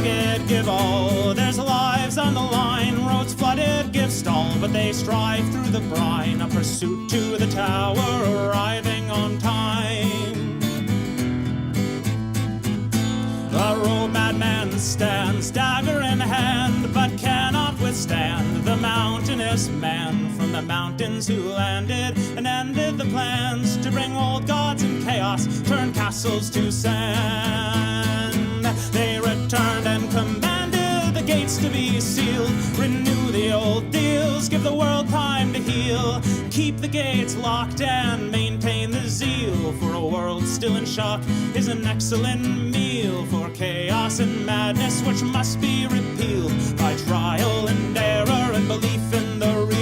rugged give all. There's lives on the line, roads flooded give stall, but they strive through the brine, a pursuit to the tower, arriving on time. The road madman stands, dagger in hand, but cannot withstand the mountainous man from the mountains who landed and ended the plans to bring old gods and chaos, turn castles to sand. They returned and commanded the gates to be sealed, renew the old deals, give the world time to heal, keep the gates locked and maintain the zeal, for a world still in shock is an excellent meal for chaos and madness, which must be repealed by trial and error and belief in the real.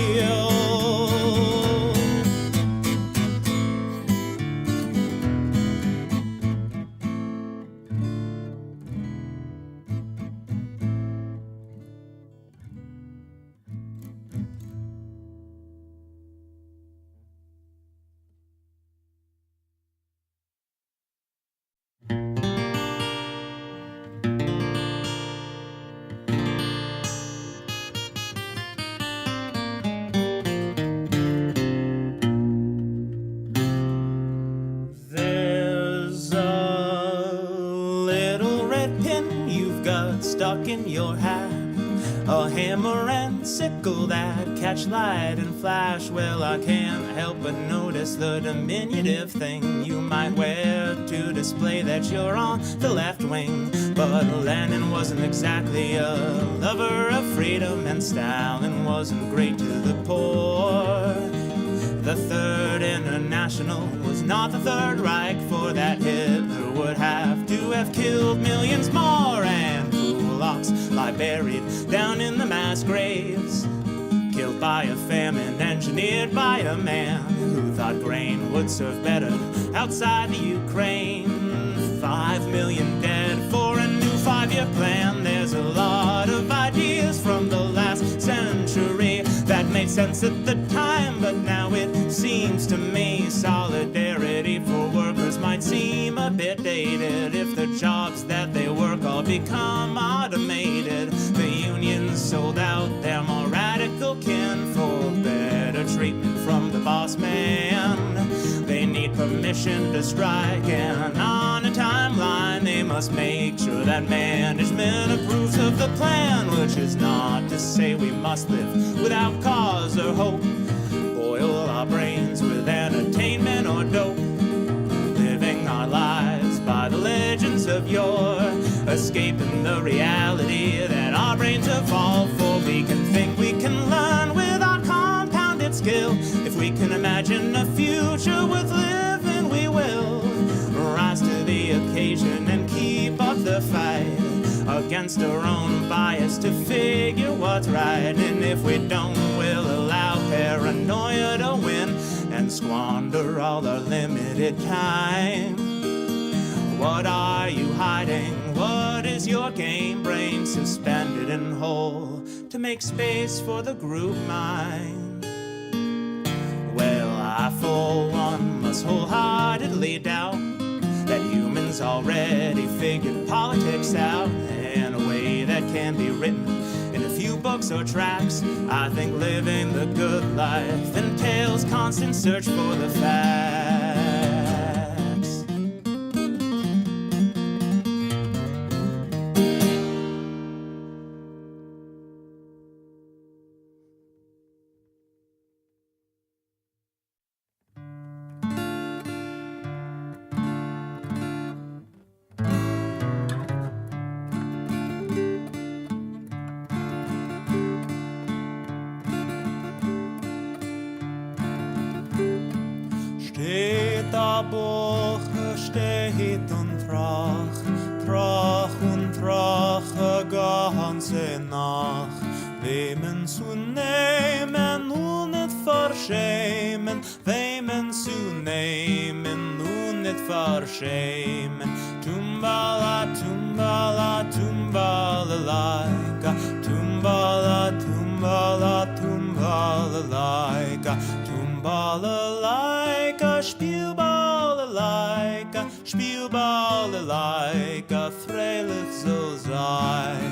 Stuck in your hat, a hammer and sickle that catch light and flash. Well, I can't help but notice the diminutive thing you might wear to display that you're on the left wing. But Lenin wasn't exactly a lover of freedom, and Stalin wasn't great to the poor. The Third International was not the Third Reich, for that Hitler would have to have killed millions more, and kulaks lie buried down in the mass graves, killed by a famine engineered by a man who thought grain would serve better outside the Ukraine. 5 million dead for a new 5-year plan. There's a lot of ideas from the last century that made sense at the time, but now it seems to me solidarity for workers might seem a bit dated if the jobs that they work all become automated. The unions sold out their more radical kin for better treatment from the boss man. They need permission to strike, and on a timeline they must make sure that management approves of the plan, which is not to say we must live without cause or hope, boil our brains with entertainment or dope, living our lives by the legends of yore, escaping the reality that our brains evolved for. We can think, we can learn with our compounded skill. If we can imagine a future worth living, we will rise to the occasion and keep up the fight against our own bias to figure what's right. And if we don't, we'll allow paranoia to win and squander all our limited time. What are you hiding? What is your game? Brain suspended and whole to make space for the group mind. Well, I for one must wholeheartedly doubt that humans already figured politics out in a way that can be written in a few books or tracks. I think living the good life entails constant search for the facts. Steht a Buche, steht und trach und trach a ganze Nacht. Wemen zu nehmen und nicht verschämen, wemen zu nehmen und nicht verschämen. Tumbala, tumbala, tumbala laika, tumbala, tumbala, tumbala laika, tumbala laika, spielball laika, spielball laika, freilich soll sein.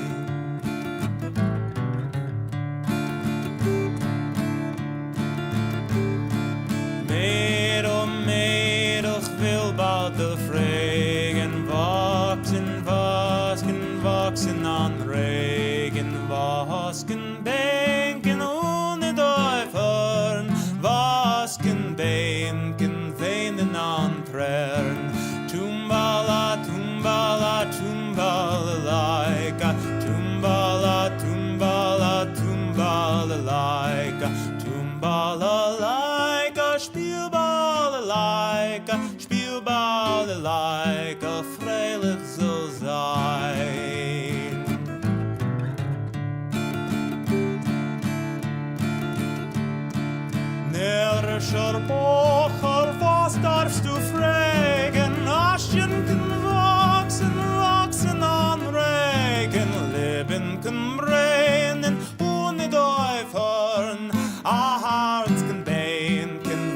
wachsen an Regen, wasken Bänken ohne Teufern, wasken Bänken weinen an Tränen. Tumbala, tumbala, tumbala, laika, tumbala, tumbala, tumbala, laika, tumbala, laika, Spielball, laika, freilich soll sein. Närrischer Bocher, was darfst du fragen? Aschen kann wachsen an Regen, Leben kann brennen ohne Teufern, a Herz kann Bein,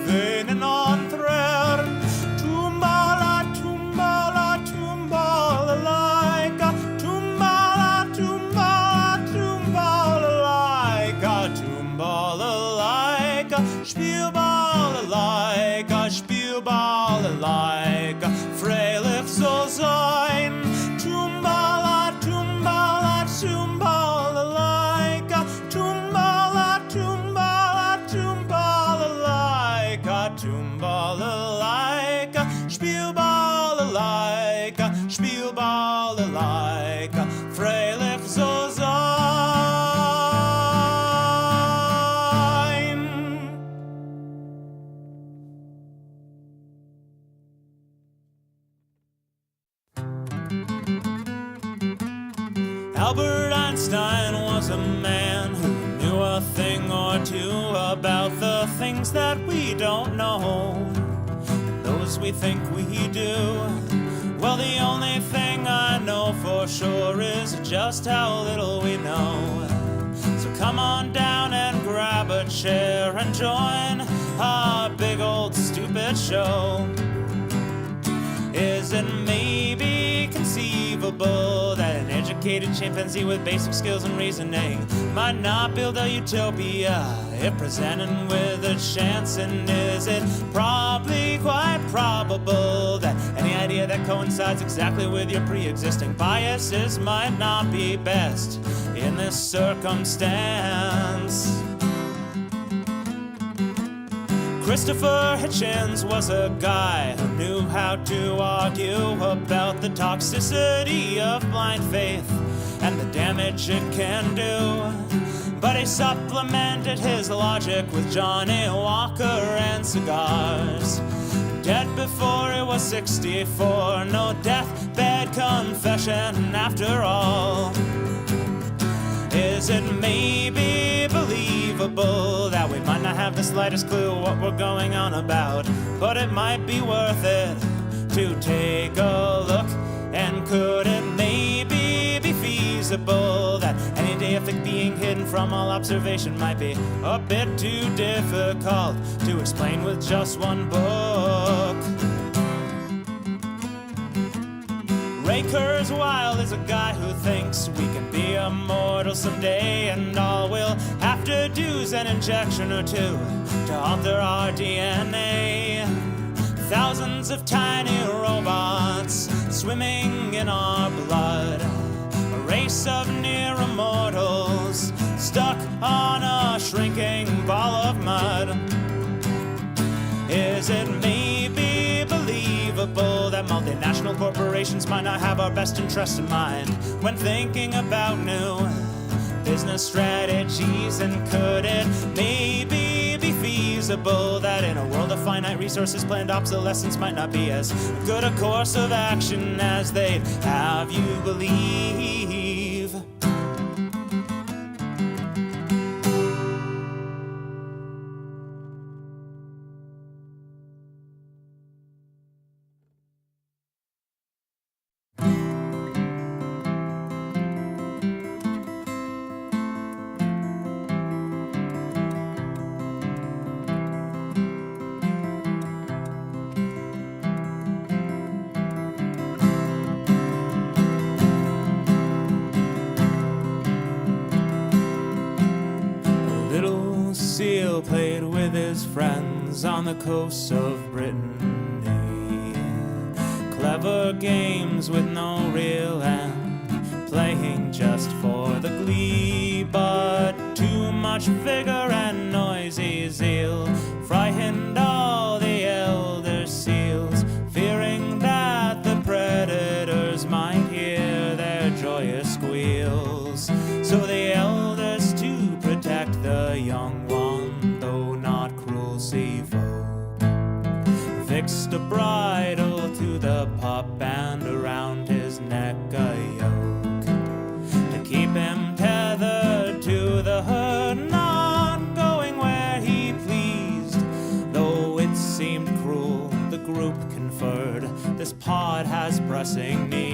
wöhnen an Tränen. Tumbala, tumbala, tumbala, laika, tumbala, tumbala, tumbala, laika, tumbala, laika, Spielball, laika, freilich soll sein. Tumbala, tumbala, tumbala, laika, tumbala, tumbala, tumbala, laika, tumbala, laika, Spielball, laika, freilich soll sein. Albert Einstein was a man who knew a thing or two about the things that we don't know, and those we think we do. Well, the only thing I know for sure is just how little we know. So come on down and grab a chair and join our big old stupid show. Is it maybe conceivable that an educated chimpanzee with basic skills and reasoning might not build a utopia if presented with a chance? And is it probably quite probable that any idea that coincides exactly with your pre-existing biases might not be best in this circumstance? Christopher Hitchens was a guy who knew how to argue about the toxicity of blind faith and the damage it can do. But he supplemented his logic with Johnny Walker and cigars. Dead before he was 64, no deathbed confession after all. Is it maybe believable that we might not have the slightest clue what we're going on about, but it might be worth it to take a look? And could it maybe be feasible that any deific being hidden from all observation might be a bit too difficult to explain with just one book? Ray Kurzweil is a guy who thinks we can be immortal someday, and all we'll have to do is an injection or two to alter our DNA. Thousands of tiny robots swimming in our blood, a race of near immortals stuck on a shrinking ball of mud. Is it maybe believable that multinational corporations might not have our best interests in mind when thinking about new business strategies? And could it maybe be feasible that in a world of finite resources, planned obsolescence might not be as good a course of action as they'd have you believe? Seal played with his friends on the coast of Brittany. Clever games with no real end, playing much vigor and noisy zeal frightened all the elder seals, fearing that the predators might hear their joyous squeals. So the elders, to protect the young one, though not cruel sea folk, fixed a bridle to the pup and around his neck a yoke, to keep him tethered to the herd, not going where he pleased. Though it seemed cruel, the group conferred, this pod has pressing need.